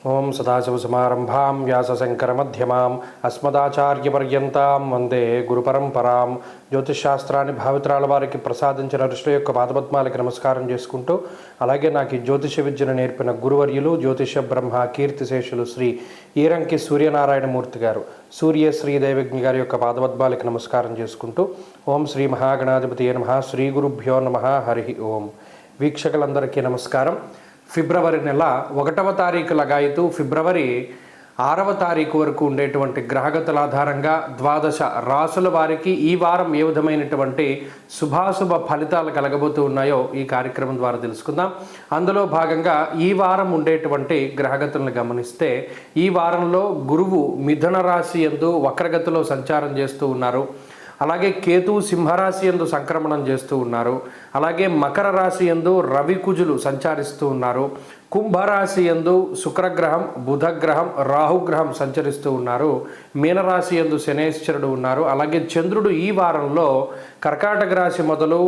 ఓం సదాశివసమారంభాం వ్యాసశంకరమధ్యమాం అస్మదాచార్యపర్యంతాం వందే గురుపరంపరాం. జ్యోతిషశాస్త్రాన్ని భావితరాల వారికి ప్రసాదించిన ఋషుల యొక్క పాదపద్మాలకి నమస్కారం చేసుకుంటూ, అలాగే నాకు ఈ జ్యోతిష విద్యను నేర్పిన గురువర్యులు జ్యోతిష బ్రహ్మ కీర్తిశేషులు శ్రీ ఈరంకి సూర్యనారాయణమూర్తి గారు, సూర్యశ్రీ దైవజ్ఞ గారి యొక్క పాదపద్మాలకి నమస్కారం చేసుకుంటూ, ఓం శ్రీ మహాగణాధిపతి నమః, శ్రీ గురుభ్యో నమః, హరి ఓం. వీక్షకులందరికీ నమస్కారం. ఫిబ్రవరి నెల 1వ తారీఖు లగాయతూ ఫిబ్రవరి 6వ తారీఖు వరకు ఉండేటువంటి గ్రహగతుల ఆధారంగా 12 రాసుల వారికి ఈ వారం ఏ విధమైనటువంటి శుభాశుభ ఫలితాలు కలగబోతూ ఉన్నాయో ఈ కార్యక్రమం ద్వారా తెలుసుకుందాం. అందులో భాగంగా ఈ వారం ఉండేటువంటి గ్రహగతులను గమనిస్తే, ఈ వారంలో గురువు మిథున రాశి యందు వక్రగతిలో సంచారం చేస్తూ ఉన్నారు. అలాగే కేతు సింహరాశి యందు సంక్రమణం చేస్తూ ఉన్నారు. అలాగే మకర రాశి యందు రవి కుజులు సంచరిస్తూ ఉన్నారు. కుంభరాశి యందు శుక్రగ్రహం, బుధగ్రహం, రాహుగ్రహం సంచరిస్తూ ఉన్నారు. మీనరాశి యందు శనేశ్వరుడు ఉన్నారు. అలాగే చంద్రుడు ఈ వారంలో కర్కాటక రాశి మొదలు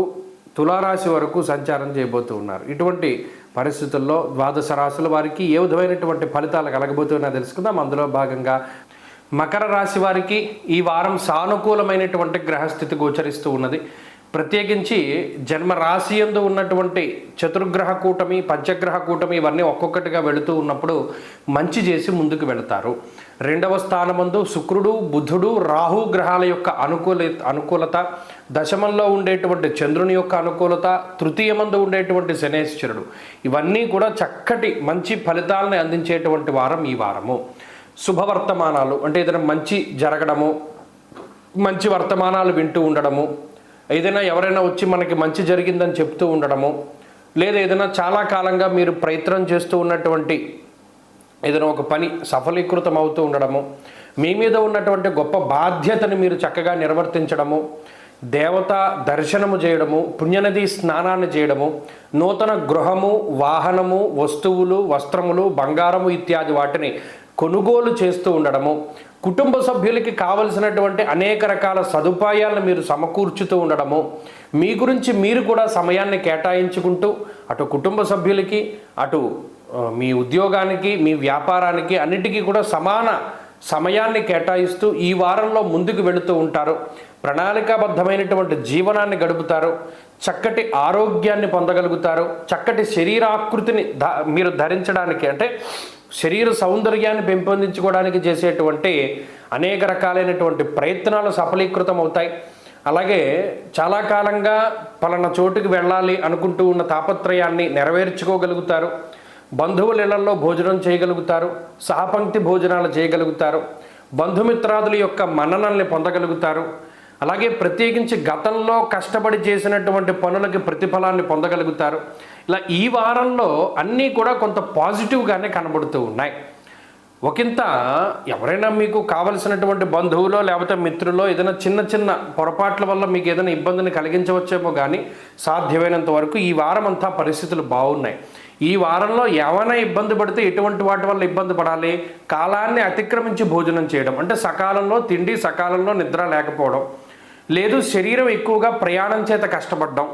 తులారాశి వరకు సంచారం చేయబోతూ ఉన్నారు. ఇటువంటి పరిస్థితుల్లో 12 రాశుల వారికి ఏ విధమైనటువంటి ఫలితాలు కలగబోతున్నా తెలుసుకుందాం. అందులో భాగంగా మకర రాశి వారికి ఈ వారం సానుకూలమైనటువంటి గ్రహస్థితి గోచరిస్తూ ఉన్నది. ప్రత్యేకించి జన్మ రాశి యందు ఉన్నటువంటి చతుర్గ్రహ కూటమి, పంచగ్రహ కూటమి ఇవన్నీ ఒక్కొక్కటిగా వెళుతూ ఉన్నప్పుడు మంచి చేసి ముందుకు వెళతారు. 2వ స్థానమందు శుక్రుడు, బుధుడు, రాహు గ్రహాల యొక్క అనుకూలత, దశమంలో ఉండేటువంటి చంద్రుని యొక్క అనుకూలత, తృతీయమందు ఉండేటువంటి శనేశ్వరుడు, ఇవన్నీ కూడా చక్కటి మంచి ఫలితాలను అందించేటువంటి వారం ఈ వారము. శుభవర్తమానాలు అంటే ఏదైనా మంచి జరగడము, మంచి వర్తమానాలు వింటూ ఉండడము, ఏదైనా ఎవరైనా వచ్చి మనకి మంచి జరిగిందని చెప్తూ ఉండడము, లేదా ఏదైనా చాలా కాలంగా మీరు ప్రయత్నం చేస్తూ ఉన్నటువంటి ఏదైనా ఒక పని సఫలీకృతం అవుతూ ఉండడము, మీ మీద ఉన్నటువంటి గొప్ప బాధ్యతని మీరు చక్కగా నిర్వర్తించడము, దేవత దర్శనము చేయడము, పుణ్యనది స్నానాన్ని చేయడము, నూతన గృహము, వాహనము, వస్తువులు, వస్త్రములు, బంగారము ఇత్యాది వాటిని కొనుగోలు చేస్తూ ఉండడము, కుటుంబ సభ్యులకి కావలసినటువంటి అనేక రకాల సదుపాయాలను మీరు సమకూర్చుతూ ఉండడము, మీ గురించి మీరు కూడా సమయాన్ని కేటాయించుకుంటూ అటు కుటుంబ సభ్యులకి, అటు మీ ఉద్యోగానికి, మీ వ్యాపారానికి అన్నిటికీ కూడా సమాన సమయాన్ని కేటాయిస్తూ ఈ వారంలో ముందుకు వెళుతూ ఉంటారు. ప్రణాళికాబద్ధమైనటువంటి జీవనాన్ని గడుపుతారు. చక్కటి ఆరోగ్యాన్ని పొందగలుగుతారు. చక్కటి శరీరాకృతిని మీరు ధరించడానికి, అంటే శరీర సౌందర్యాన్ని పెంపొందించుకోవడానికి చేసేటువంటి అనేక రకాలైనటువంటి ప్రయత్నాలు సఫలీకృతం అవుతాయి. అలాగే చాలా కాలంగా పలానా చోటుకి వెళ్ళాలి అనుకుంటూ ఉన్న తాపత్రయాన్ని నెరవేర్చుకోగలుగుతారు. బంధువుల ఇళ్లలో భోజనం చేయగలుగుతారు. సహపంక్తి భోజనాలు చేయగలుగుతారు. బంధుమిత్రాదుల యొక్క మన్ననల్ని పొందగలుగుతారు. అలాగే ప్రత్యేకించి గతంలో కష్టపడి చేసినటువంటి పనులకి ప్రతిఫలాన్ని పొందగలుగుతారు. ఇలా ఈ వారంలో అన్నీ కూడా కొంత పాజిటివ్గానే కనబడుతూ ఉన్నాయి. ఒకంత ఎవరైనా మీకు కావలసినటువంటి బంధువులో లేకపోతే మిత్రులో ఏదైనా చిన్న చిన్న పొరపాట్ల వల్ల మీకు ఏదైనా ఇబ్బందిని కలిగించవచ్చేమో, కానీ సాధ్యమైనంత వరకు ఈ వారం అంతా పరిస్థితులు బాగున్నాయి. ఈ వారంలో ఏమైనా ఇబ్బంది పడితే ఎటువంటి వాటి వల్ల ఇబ్బంది పడాలి? కాలాన్ని అతిక్రమించి భోజనం చేయడం, అంటే సకాలంలో తిండి, సకాలంలో నిద్ర లేకపోవడం, లేదు శరీరం ఎక్కువగా ప్రయాణం చేత కష్టపడడం,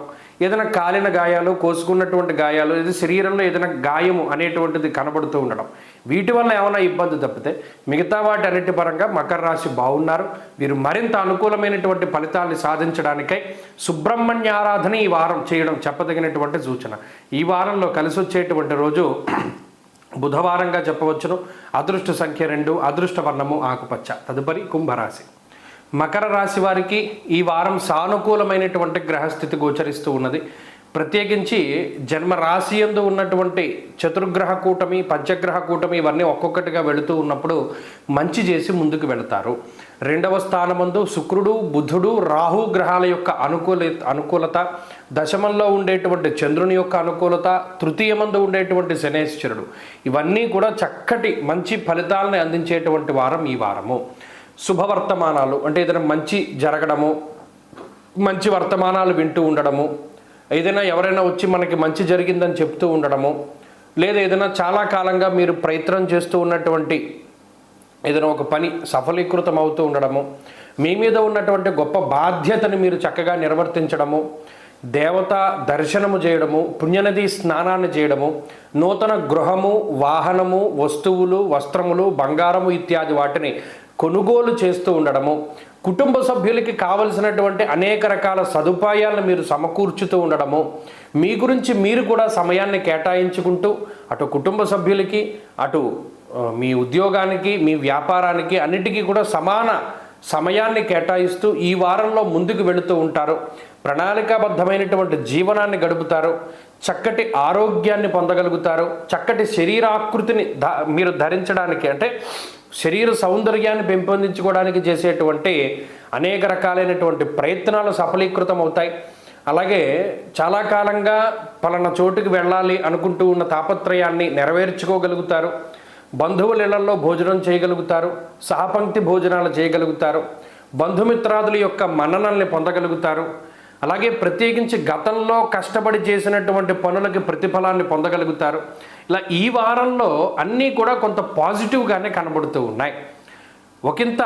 ఏదైనా కాలిన గాయాలు, కోసుకున్నటువంటి గాయాలు, ఇది శరీరంలో ఏదైనా గాయము అనేటువంటిది కనబడుతూ ఉండడం, వీటి వల్ల ఏమైనా ఇబ్బంది తప్పితే మిగతా వాటి అన్నిటి పరంగా మకర రాశి బాగున్నారు. వీరు మరింత అనుకూలమైనటువంటి ఫలితాన్ని సాధించడానికై సుబ్రహ్మణ్య ఆరాధన ఈ వారం చేయడం చెప్పదగినటువంటి సూచన. ఈ వారంలో కలిసి వచ్చేటువంటి రోజు బుధవారంగా చెప్పవచ్చును. అదృష్ట సంఖ్య 2, అదృష్ట వర్ణము ఆకుపచ్చ. తదుపరి కుంభరాశి. మకర రాశి వారికి ఈ వారం సానుకూలమైనటువంటి గ్రహస్థితి గోచరిస్తూ ఉన్నది. ప్రత్యేకించి జన్మ రాశి యందు ఉన్నటువంటి చతుర్గ్రహ కూటమి, పంచగ్రహ కూటమి ఇవన్నీ ఒక్కొక్కటిగా వెళుతూ ఉన్నప్పుడు మంచి చేసి ముందుకు వెళతారు. 2వ స్థానమందు శుక్రుడు, బుధుడు, రాహు గ్రహాల యొక్క అనుకూలత, దశమంలో ఉండేటువంటి చంద్రుని యొక్క అనుకూలత, తృతీయమందు ఉండేటువంటి శనేశ్వరుడు, ఇవన్నీ కూడా చక్కటి మంచి ఫలితాలను అందించేటువంటి వారం ఈ వారము. శుభవర్తమానాలు అంటే ఏదైనా మంచి జరగడము, మంచి వర్తమానాలు వింటూ ఉండడము, ఏదైనా ఎవరైనా వచ్చి మనకి మంచి జరిగిందని చెప్తూ ఉండడము, లేదా ఏదైనా చాలా కాలంగా మీరు ప్రయత్నం చేస్తూ ఉన్నటువంటి ఏదైనా ఒక పని సఫలీకృతం అవుతూ ఉండడము, మీ మీద ఉన్నటువంటి గొప్ప బాధ్యతని మీరు చక్కగా నిర్వర్తించడము, దేవత దర్శనము చేయడము, పుణ్యనది స్నానాన్ని చేయడము, నూతన గృహము, వాహనము, వస్తువులు, వస్త్రములు, బంగారము ఇత్యాది వాటిని కొనుగోలు చేస్తూ ఉండడము, కుటుంబ సభ్యులకి కావలసినటువంటి అనేక రకాల సదుపాయాలను మీరు సమకూర్చుతూ ఉండడము, మీ గురించి మీరు కూడా సమయాన్ని కేటాయించుకుంటూ అటు కుటుంబ సభ్యులకి, అటు మీ ఉద్యోగానికి, మీ వ్యాపారానికి అన్నిటికీ కూడా సమాన సమయాన్ని కేటాయిస్తూ ఈ వారంలో ముందుకు వెళుతూ ఉంటారు. ప్రణాళికాబద్ధమైనటువంటి జీవనాన్ని గడుపుతారు. చక్కటి ఆరోగ్యాన్ని పొందగలుగుతారు. చక్కటి శరీరాకృతిని మీరు ధరించడానికి, అంటే శరీర సౌందర్యాన్ని పెంపొందించుకోవడానికి చేసేటువంటి అనేక రకాలైనటువంటి ప్రయత్నాలు సఫలీకృతం అవుతాయి. అలాగే చాలా కాలంగా పలానా చోటుకి వెళ్ళాలి అనుకుంటూ ఉన్న తాపత్రయాన్ని నెరవేర్చుకోగలుగుతారు. బంధువుల ఇళ్లలో భోజనం చేయగలుగుతారు. సహపంక్తి భోజనాలు చేయగలుగుతారు. బంధుమిత్రాదుల యొక్క మన్ననల్ని పొందగలుగుతారు. అలాగే ప్రత్యేకించి గతంలో కష్టపడి చేసినటువంటి పనులకి ప్రతిఫలాన్ని పొందగలుగుతారు. ఇలా ఈ వారంలో అన్నీ కూడా కొంత పాజిటివ్గానే కనబడుతూ ఉన్నాయి. ఒకంత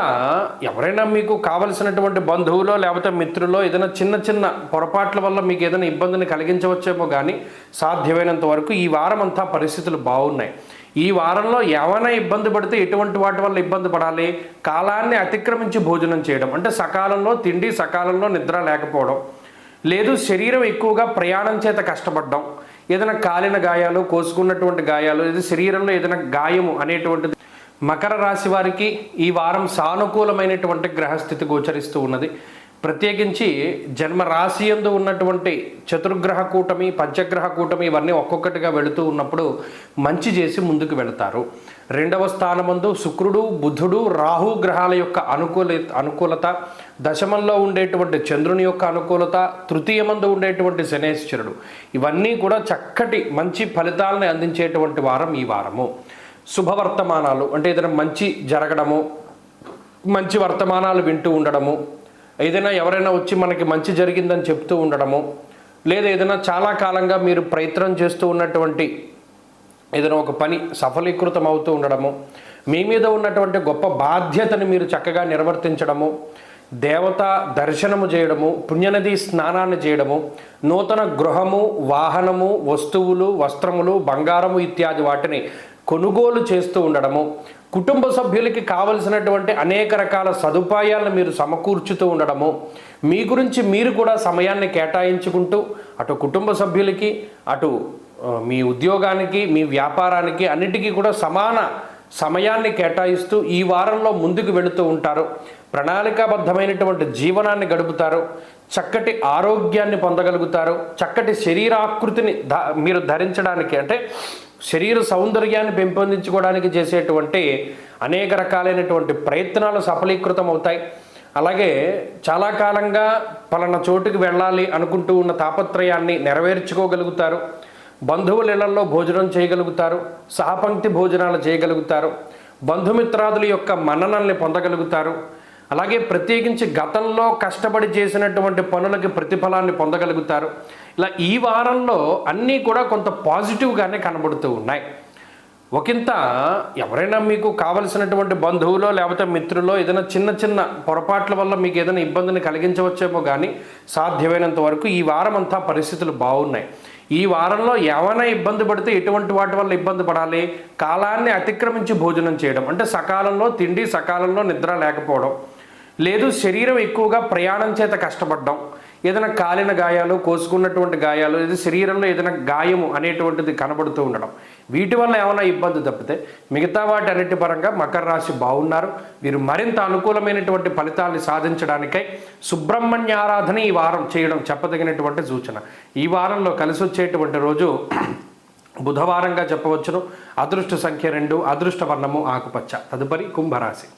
ఎవరైనా మీకు కావలసినటువంటి బంధువులో లేకపోతే మిత్రులో ఏదైనా చిన్న చిన్న పొరపాట్ల వల్ల మీకు ఏదైనా ఇబ్బందిని కలిగించవచ్చేమో, కానీ సాధ్యమైనంత వరకు ఈ వారం అంతా పరిస్థితులు బాగున్నాయి. ఈ వారంలో ఏమైనా ఇబ్బంది పడితే ఎటువంటి వాటి వల్ల ఇబ్బంది పడాలి? కాలాన్ని అతిక్రమించి భోజనం చేయడం, అంటే సకాలంలో తిండి, సకాలంలో నిద్ర లేకపోవడం, లేదు శరీరం ఎక్కువగా ప్రయాణం చేత కష్టపడడం, ఏదైనా కాలిన గాయాలు, కోసుకున్నటువంటి గాయాలు, ఇది శరీరంలో ఏదైనా గాయము అనేటువంటిది. మకర రాశి వారికి ఈ వారం సానుకూలమైనటువంటి గ్రహస్థితి గోచరిస్తూ ఉన్నది. ప్రత్యేకించి జన్మరాశి యందు ఉన్నటువంటి చతుర్గ్రహ కూటమి, పంచగ్రహ కూటమి ఇవన్నీ ఒక్కొక్కటిగా వెళుతూ ఉన్నప్పుడు మంచి చేసి ముందుకు వెళతారు. రెండవ స్థానమందు శుక్రుడు, బుధుడు, రాహు గ్రహాల యొక్క అనుకూలత, దశమంలో ఉండేటువంటి చంద్రుని యొక్క అనుకూలత, తృతీయమందు ఉండేటువంటి శనేశ్వరుడు, ఇవన్నీ కూడా చక్కటి మంచి ఫలితాలను అందించేటువంటి వారం ఈ వారము. శుభవర్తమానాలు అంటే ఏదైనా మంచి జరగడము, మంచి వర్తమానాలు వింటూ ఉండడము, ఏదైనా ఎవరైనా వచ్చి మనకి మంచి జరిగిందని చెప్తూ ఉండడము, లేదా ఏదైనా చాలా కాలంగా మీరు ప్రయత్నం చేస్తూ ఉన్నటువంటి ఏదైనా ఒక పని సఫలీకృతం అవుతూ ఉండడము, మీ మీద ఉన్నటువంటి గొప్ప బాధ్యతని మీరు చక్కగా నిర్వర్తించడము, దేవత దర్శనము చేయడము, పుణ్యనది స్నానాన్ని చేయడము, నూతన గృహము, వాహనము, వస్తువులు, వస్త్రములు, బంగారము ఇత్యాది వాటిని కొనుగోలు చేస్తూ ఉండడము, కుటుంబ సభ్యులకి కావలసినటువంటి అనేక రకాల సదుపాయాలను మీరు సమకూర్చుతూ ఉండడము, మీ గురించి మీరు కూడా సమయాన్ని కేటాయించుకుంటూ అటు కుటుంబ సభ్యులకి, అటు మీ ఉద్యోగానికి, మీ వ్యాపారానికి అన్నిటికీ కూడా సమాన సమయాన్ని కేటాయిస్తూ ఈ వారంలో ముందుకు వెళుతూ ఉంటారు. ప్రణాళికాబద్ధమైనటువంటి జీవనాన్ని గడుపుతారు. చక్కటి ఆరోగ్యాన్ని పొందగలుగుతారు. చక్కటి శరీరాకృతిని మీరు ధరించడానికి, అంటే శరీర సౌందర్యాన్ని పెంపొందించుకోవడానికి చేసేటువంటి అనేక రకాలైనటువంటి ప్రయత్నాలు సఫలీకృతం అవుతాయి. అలాగే చాలా కాలంగా పలానా చోటుకి వెళ్ళాలి అనుకుంటూ ఉన్న తాపత్రయాన్ని నెరవేర్చుకోగలుగుతారు. బంధువుల ఇళ్లలో భోజనం చేయగలుగుతారు. సహపంక్తి భోజనాలు చేయగలుగుతారు. బంధుమిత్రాదుల యొక్క మన్ననల్ని పొందగలుగుతారు. అలాగే ప్రత్యేకించి గతంలో కష్టపడి చేసినటువంటి పనులకి ప్రతిఫలాన్ని పొందగలుగుతారు. ఇలా ఈ వారంలో అన్నీ కూడా కొంత పాజిటివ్గానే కనబడుతూ ఉన్నాయి. ఒకంత ఎవరైనా మీకు కావలసినటువంటి బంధువులో లేకపోతే మిత్రులో ఏదైనా చిన్న చిన్న పొరపాట్ల వల్ల మీకు ఏదైనా ఇబ్బందిని కలిగించవచ్చేమో, కానీ సాధ్యమైనంత వరకు ఈ వారం అంతా పరిస్థితులు బాగున్నాయి. ఈ వారంలో ఏమైనా ఇబ్బంది పడితే ఎటువంటి వాటి వల్ల ఇబ్బంది పడాలి? కాలాన్ని అతిక్రమించి భోజనం చేయడం, అంటే సకాలంలో తిండి, సకాలంలో నిద్ర లేకపోవడం, లేదు శరీరం ఎక్కువగా ప్రయాణం చేత కష్టపడడం, ఏదైనా కాలిన గాయాలు, కోసుకున్నటువంటి గాయాలు, ఇది శరీరంలో ఏదైనా గాయము అనేటువంటిది కనబడుతూ ఉండడం, వీటి వల్ల ఏమైనా ఇబ్బంది తప్పితే మిగతా వాటి అన్నిటి పరంగా మకర రాశి బాగున్నారు. వీరు మరింత అనుకూలమైనటువంటి ఫలితాన్ని సాధించడానికై సుబ్రహ్మణ్య ఆరాధన ఈ వారం చేయడం చెప్పదగినటువంటి సూచన. ఈ వారంలో కలిసి వచ్చేటువంటి రోజు బుధవారంగా చెప్పవచ్చును. అదృష్ట సంఖ్య 2, అదృష్ట వర్ణము ఆకుపచ్చ. తదుపరి కుంభరాశి.